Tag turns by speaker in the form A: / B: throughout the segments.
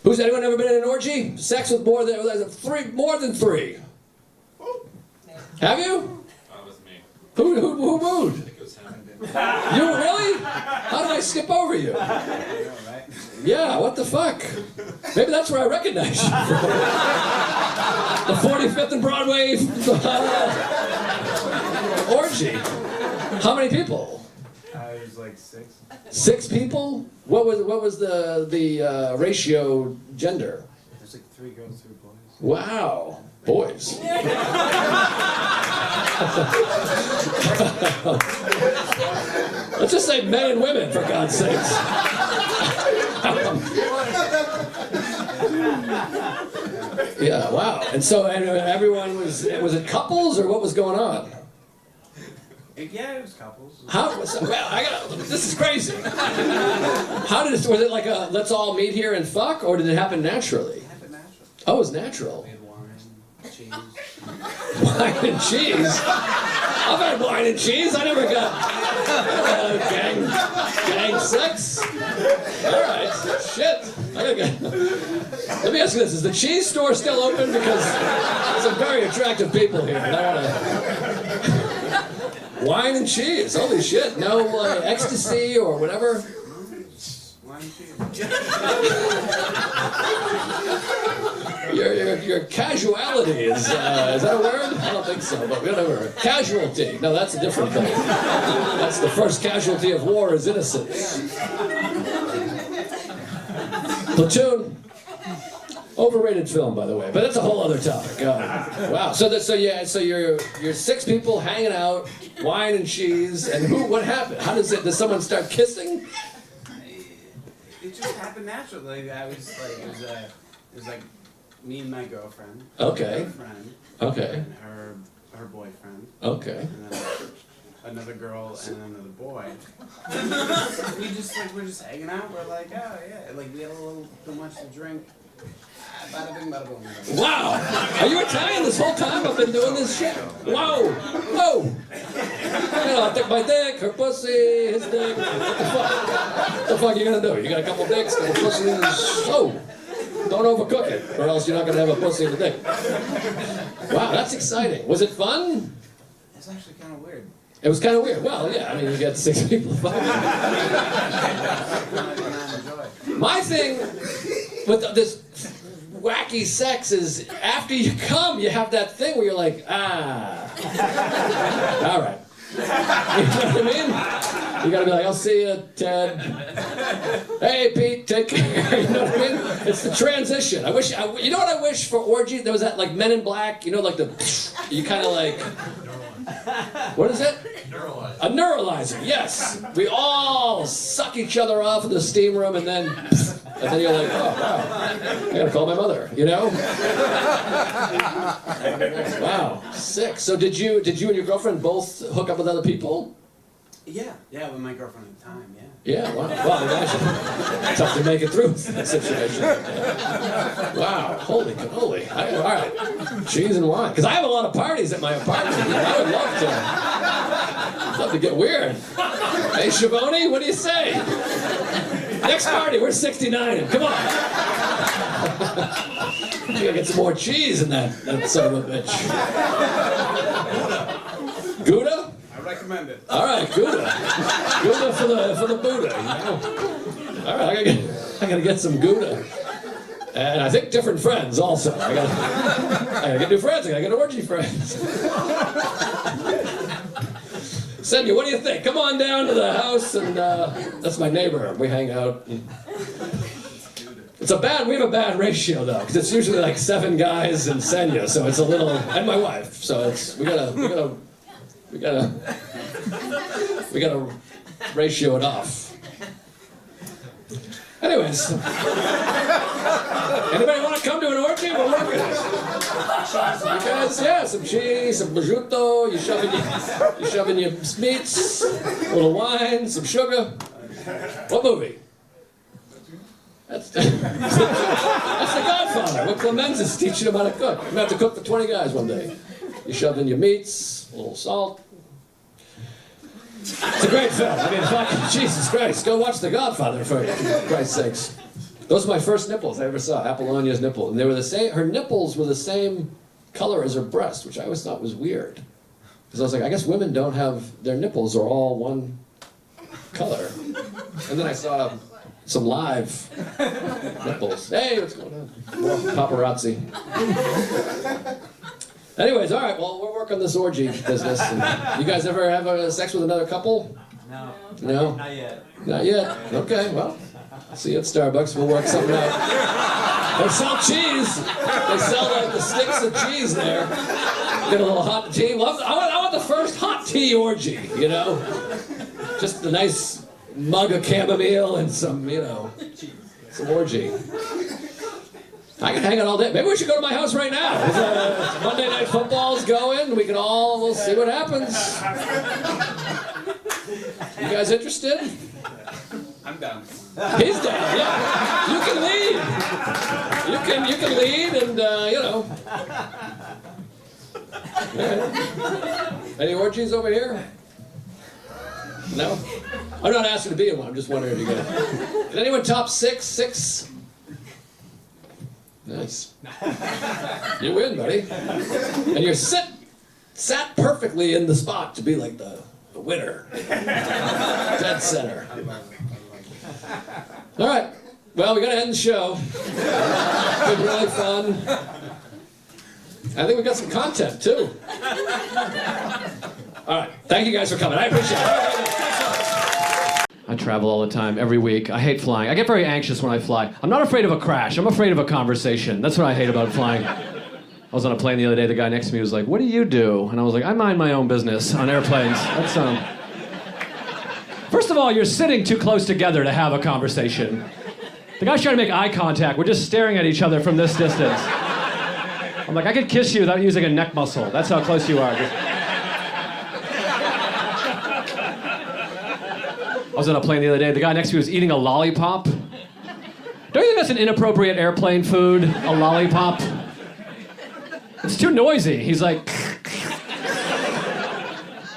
A: Who's anyone ever been in an orgy? Sex with more than three? More than three? Have you?
B: With me.
A: Who moved?
B: I think it was him.
A: You really? How did I skip over you? Yeah, what the fuck? Maybe that's where I recognize you from. The 45th and Broadway orgy. How many people?
C: It was like 6.
A: 6 people? What was the ratio gender?
C: There's like 3 girls, 3 boys.
A: Wow, boys. Let's just say men and women, for God's sakes. Yeah, wow. And so everyone was it couples or what was going on?
C: Yeah, it was couples.
A: This is crazy. How did it, was it like a let's all meet here and fuck, or did it happen naturally?
C: It happened naturally.
A: Oh, it was natural.
C: We had wine, cheese.
A: Wine and cheese? I've had wine and cheese. I never got gang sex. All right, shit. Let me ask you this: is the cheese store still open? Because there's some very attractive people here, and I want to. Wine and cheese. Holy shit! No ecstasy or whatever.
C: Wine and cheese.
A: Your casuality is that a word? I don't think so, but whatever. Casualty. No, that's a different thing. That's the first casualty of war is innocence. Platoon. Overrated film, by the way, but that's a whole other topic. Wow. So you're 6 people hanging out, wine and cheese, and what happened? How does it? Does someone start kissing?
C: It just happened naturally. It was like me and my girlfriend.
A: Okay.
C: Her friend.
A: Okay.
C: And her boyfriend.
A: Okay.
C: And then another girl and another boy. We're just hanging out. We're like, oh yeah, like we had a little too much to drink. Bada bing, bada boom.
A: Wow! Are you Italian this whole time I've been doing this shit? Whoa! Whoa! I took my dick, her pussy, his dick. What the fuck? What the fuck are you gonna do? You got a couple dicks, couple pussies, oh! Don't overcook it, or else you're not gonna have a pussy and a dick. Wow, that's exciting. Was it fun?
C: It's actually kind of weird.
A: It was kind of weird. Well, yeah, I mean, you get 6 people fucking. My thing with this wacky sex is after you come, you have that thing where you're like, all right. You know what I mean? You gotta be like, I'll see you, Ted. Hey, Pete, take care. You know what I mean? It's the transition. You know what I wish for Orgy? There was that like Men in Black, you know, like you kind of like, what is it?
B: Neuralizer.
A: A neuralizer, yes. We all suck each other off in the steam room and then you're like, oh, wow, I gotta call my mother, you know? Wow, 6. So did you and your girlfriend both hook up with other people?
C: Yeah, with my girlfriend at the time, yeah.
A: Yeah, wow. Well, imagine. Tough to make it through that situation. Yeah. Wow, holy cannoli. All right, cheese and wine. Because I have a lot of parties at my apartment. I would love to get weird. Hey, Schiavone, what do you say? Next party, we're 69. Come on. You gotta get some more cheese in that son of a bitch. Gouda?
C: I recommend it.
A: All right, Gouda. Gouda for the Buddha, you know? All right, I gotta get some Gouda. And I think different friends also. I gotta get new friends. I gotta get orgy friends. Senya, what do you think? Come on down to the house, and that's my neighbor. We hang out. We have a bad ratio though, because it's usually like 7 guys and Senya, so it's a little, and my wife. So we gotta ratio it off. Anyways, anybody want to come to an orgy? We're working it. Because, yeah, some cheese, some prosciutto, you shove in your meats, a little wine, some sugar. What movie? That's the Godfather. What Clemens is teaching him how to cook. You're going to have to cook for 20 guys one day. You shove in your meats, a little salt. It's a great film. I mean, fucking Jesus Christ. Go watch The Godfather, for Christ's sakes. Those were my first nipples I ever saw, Apollonia's nipple. And they were the same, her nipples were the same color as her breast, which I always thought was weird. Because I was like, I guess women don't have, their nipples are all one color. And then I saw some live nipples. Hey, what's going on? More paparazzi. Anyways, all right, well, we're working this orgy business. And you guys ever have sex with another couple?
C: No.
A: No?
C: Not yet.
A: Not yet? Okay, well, see you at Starbucks. We'll work something out. They sell cheese. They sell the sticks of cheese there. Get a little hot tea. Well, I want the first hot tea orgy, you know? Just a nice mug of chamomile and some, you know, some orgy. I can hang out all day. Maybe we should go to my house right now. Monday Night Football's going. We can all, we'll see what happens. You guys interested?
C: I'm down.
A: He's down, yeah. You can lead. You can lead and, you know. Yeah. Any orgies over here? No? I'm not asking to be in one. I'm just wondering if you get. Did anyone top six? Six? Nice. You win, buddy. And you're sat perfectly in the spot to be like the winner. Dead center. All right. Well, we got to end the show. It's been really fun. I think we got some content, too. All right. Thank you guys for coming. I appreciate it. I travel all the time, every week. I hate flying. I get very anxious when I fly. I'm not afraid of a crash. I'm afraid of a conversation. That's what I hate about flying. I was on a plane the other day. The guy next to me was like, "What do you do?" And I was like, "I mind my own business on airplanes." That's First of all, you're sitting too close together to have a conversation. The guy's trying to make eye contact. We're just staring at each other from this distance. I'm like, I could kiss you without using a neck muscle. That's how close you are. I was on a plane the other day. The guy next to me was eating a lollipop. Don't you think that's an inappropriate airplane food? A lollipop? It's too noisy. He's like...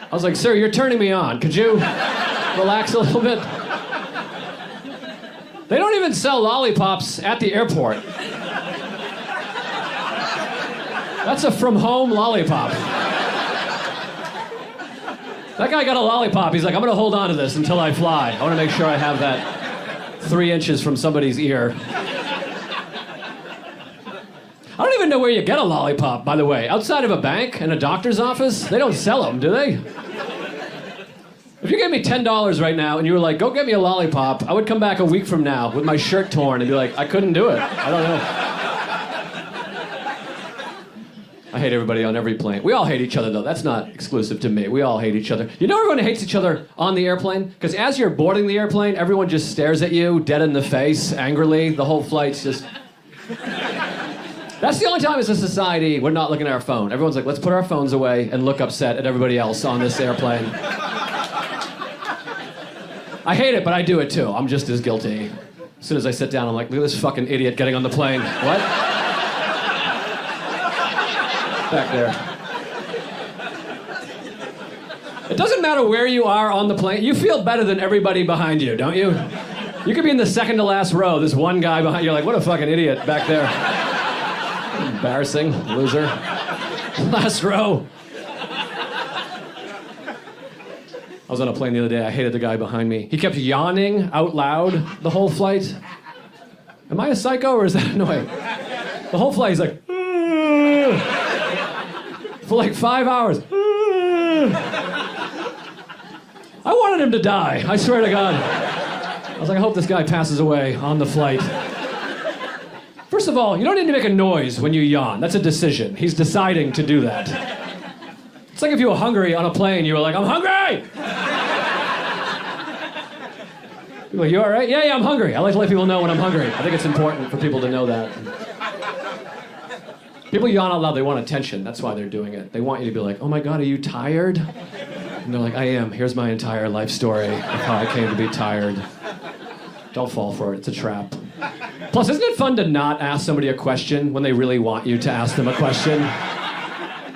A: I was like, "Sir, you're turning me on. Could you relax a little bit?" They don't even sell lollipops at the airport. That's a from-home lollipop. That guy got a lollipop. He's like, "I'm going to hold on to this until I fly. I want to make sure I have that 3 inches from somebody's ear." I don't even know where you get a lollipop, by the way. Outside of a bank and a doctor's office, they don't sell them, do they? If you gave me $10 right now and you were like, "Go get me a lollipop," I would come back a week from now with my shirt torn and be like, "I couldn't do it. I don't know." I hate everybody on every plane. We all hate each other, though. That's not exclusive to me. We all hate each other. You know everyone hates each other on the airplane? Because as you're boarding the airplane, everyone just stares at you, dead in the face, angrily. The whole flight's just... That's the only time as a society we're not looking at our phone. Everyone's like, let's put our phones away and look upset at everybody else on this airplane. I hate it, but I do it too. I'm just as guilty. As soon as I sit down, I'm like, look at this fucking idiot getting on the plane. What? Back there. It doesn't matter where you are on the plane. You feel better than everybody behind you, don't you? You could be in the second to last row. There's one guy behind you, like, what a fucking idiot back there. Embarrassing, loser. Last row. I was on a plane the other day. I hated the guy behind me. He kept yawning out loud the whole flight. Am I a psycho or is that annoying? The whole flight, he's like, for like 5 hours. I wanted him to die, I swear to God. I was like, I hope this guy passes away on the flight. First of all, you don't need to make a noise when you yawn. That's a decision. He's deciding to do that. It's like if you were hungry on a plane, you were like, "I'm hungry!" You're like, "You all right?" Yeah, I'm hungry. I like to let people know when I'm hungry. I think it's important for people to know that. People yawn out loud, they want attention. That's why they're doing it. They want you to be like, "Oh my God, are you tired?" And they're like, "I am. Here's my entire life story of how I came to be tired." Don't fall for it. It's a trap. Plus, isn't it fun to not ask somebody a question when they really want you to ask them a question?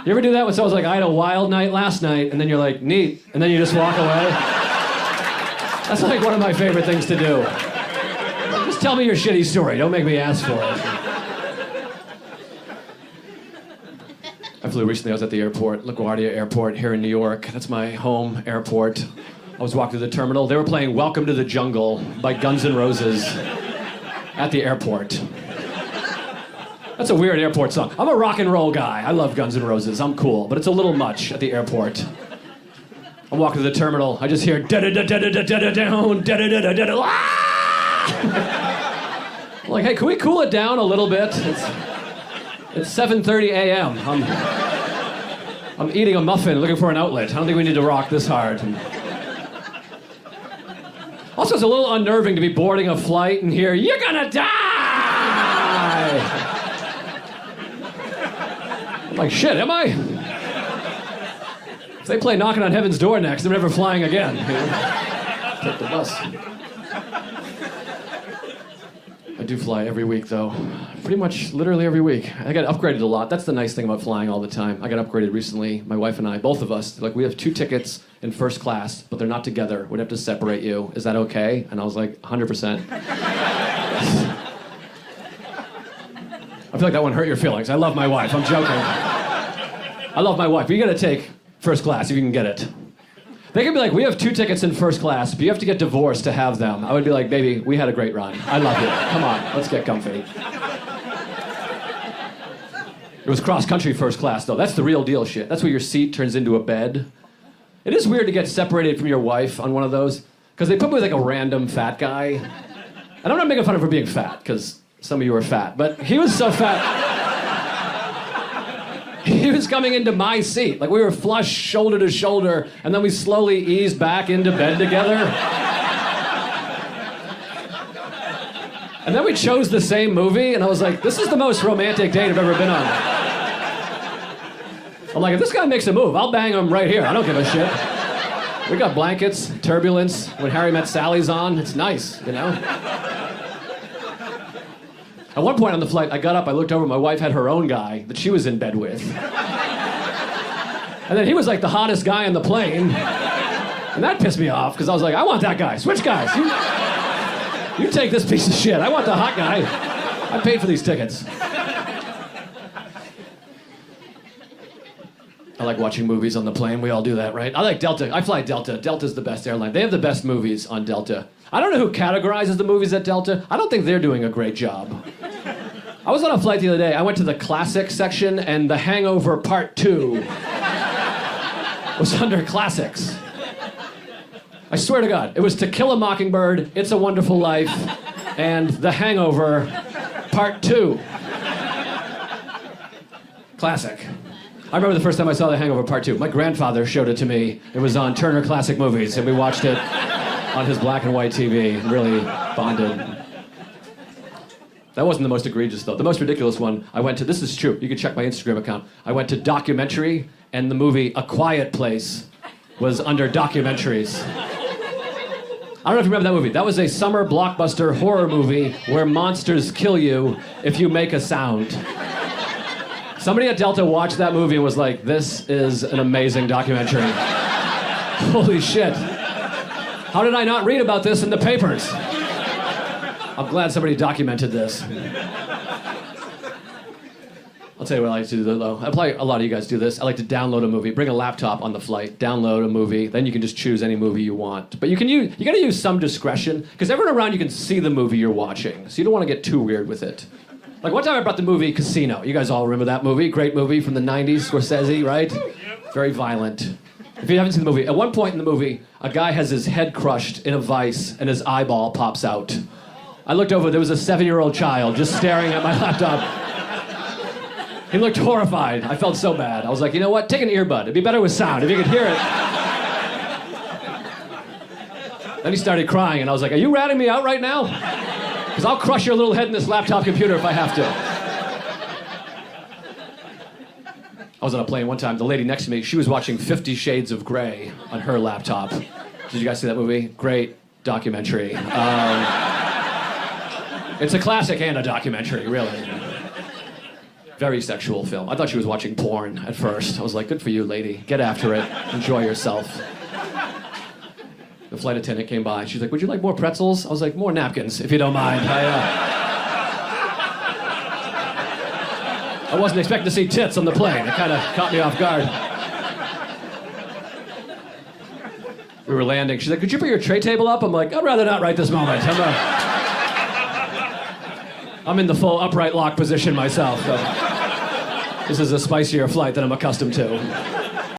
A: You ever do that when someone's like, "I had a wild night last night," and then you're like, "Neat," and then you just walk away? That's like one of my favorite things to do. Just Just tell me your shitty story. Don't make me ask for it. I flew recently. I was at the airport, LaGuardia Airport here in New York. That's my home airport. I was walking through the terminal. They were playing Welcome to the Jungle by Guns N' Roses at the airport. That's a weird airport song. I'm a rock and roll guy. I love Guns N' Roses. I'm cool, but it's a little much at the airport. I'm walking to the terminal. I just hear da-da-da-da-da-da-da-down, da-da-da-da-da-da. I'm like, hey, can we cool it down a little bit? It's 7:30 a.m. I'm eating a muffin, looking for an outlet. I don't think we need to rock this hard. Also, it's a little unnerving to be boarding a flight and hear, "You're gonna die!" I'm like, shit, am I? If they play Knocking on Heaven's Door next, they're never flying again. Take the bus. I do fly every week, though. Pretty much, literally every week. I got upgraded a lot. That's the nice thing about flying all the time. I got upgraded recently. My wife and I, both of us, like, we have 2 tickets in first class, but they're not together. We'd have to separate you. Is that okay? And I was like, 100%. I feel like that one hurt your feelings. I love my wife. I'm joking. I love my wife. But you gotta take first class if you can get it. They could be like, we have 2 tickets in first class, but you have to get divorced to have them. I would be like, baby, we had a great run. I love you. Come on, let's get comfy. It was cross-country first class, though. That's the real deal shit. That's where your seat turns into a bed. It is weird to get separated from your wife on one of those, because they put me with like a random fat guy. And I'm not making fun of her being fat, because some of you are fat, but he was so fat. He was coming into my seat. Like, we were flush, shoulder to shoulder, and then we slowly eased back into bed together. And then we chose the same movie, and I was like, this is the most romantic date I've ever been on. I'm like, if this guy makes a move, I'll bang him right here. I don't give a shit. We got blankets, turbulence. When Harry Met Sally's on, it's nice, you know? At one point on the flight, I got up, I looked over, my wife had her own guy that she was in bed with. And then he was like the hottest guy on the plane. And that pissed me off, because I was like, I want that guy. Switch guys. You take this piece of shit. I want the hot guy. I paid for these tickets. I like watching movies on the plane. We all do that, right? I like Delta. I fly Delta. Delta's the best airline. They have the best movies on Delta. I don't know who categorizes the movies at Delta. I don't think they're doing a great job. I was on a flight the other day. I went to the classic section, and The Hangover Part 2 was under classics. I swear to God, it was To Kill a Mockingbird, It's a Wonderful Life, and The Hangover Part 2. Classic. I remember the first time I saw The Hangover Part 2. My grandfather showed it to me. It was on Turner Classic Movies, and we watched it on his black and white TV. Really bonded. That wasn't the most egregious, though. The most ridiculous one, I went to, this is true, you can check my Instagram account. I went to documentary, and the movie A Quiet Place was under documentaries. I don't know if you remember that movie. That was a summer blockbuster horror movie where monsters kill you if you make a sound. Somebody at Delta watched that movie and was like, this is an amazing documentary. Holy shit. How did I not read about this in the papers? I'm glad somebody documented this. I'll tell you what I like to do, though. Probably a lot of you guys do this. I like to download a movie. Bring a laptop on the flight. Download a movie. Then you can just choose any movie you want. But you got to use some discretion, because everyone around you can see the movie you're watching. So you don't want to get too weird with it. Like, one time I brought the movie Casino. You guys all remember that movie? Great movie from the 90s, Scorsese, right? Very violent. If you haven't seen the movie, at one point in the movie, a guy has his head crushed in a vice and his eyeball pops out. I looked over, there was a 7-year-old child just staring at my laptop. He looked horrified. I felt so bad. I was like, you know what? Take an earbud. It'd be better with sound if you could hear it. Then he started crying, and I was like, are you ratting me out right now? Because I'll crush your little head in this laptop computer if I have to. I was on a plane one time. The lady next to me, she was watching 50 Shades of Grey on her laptop. Did you guys see that movie? Great documentary. It's a classic and a documentary, really. Very sexual film. I thought she was watching porn at first. I was like, good for you, lady. Get after it. Enjoy yourself. The flight attendant came by. She's like, would you like more pretzels? I was like, more napkins, if you don't mind. I wasn't expecting to see tits on the plane. It kind of caught me off guard. We were landing. She's like, could you put your tray table up? I'm like, I'd rather not right this moment. I'm in the full upright lock position myself. So this is a spicier flight than I'm accustomed to.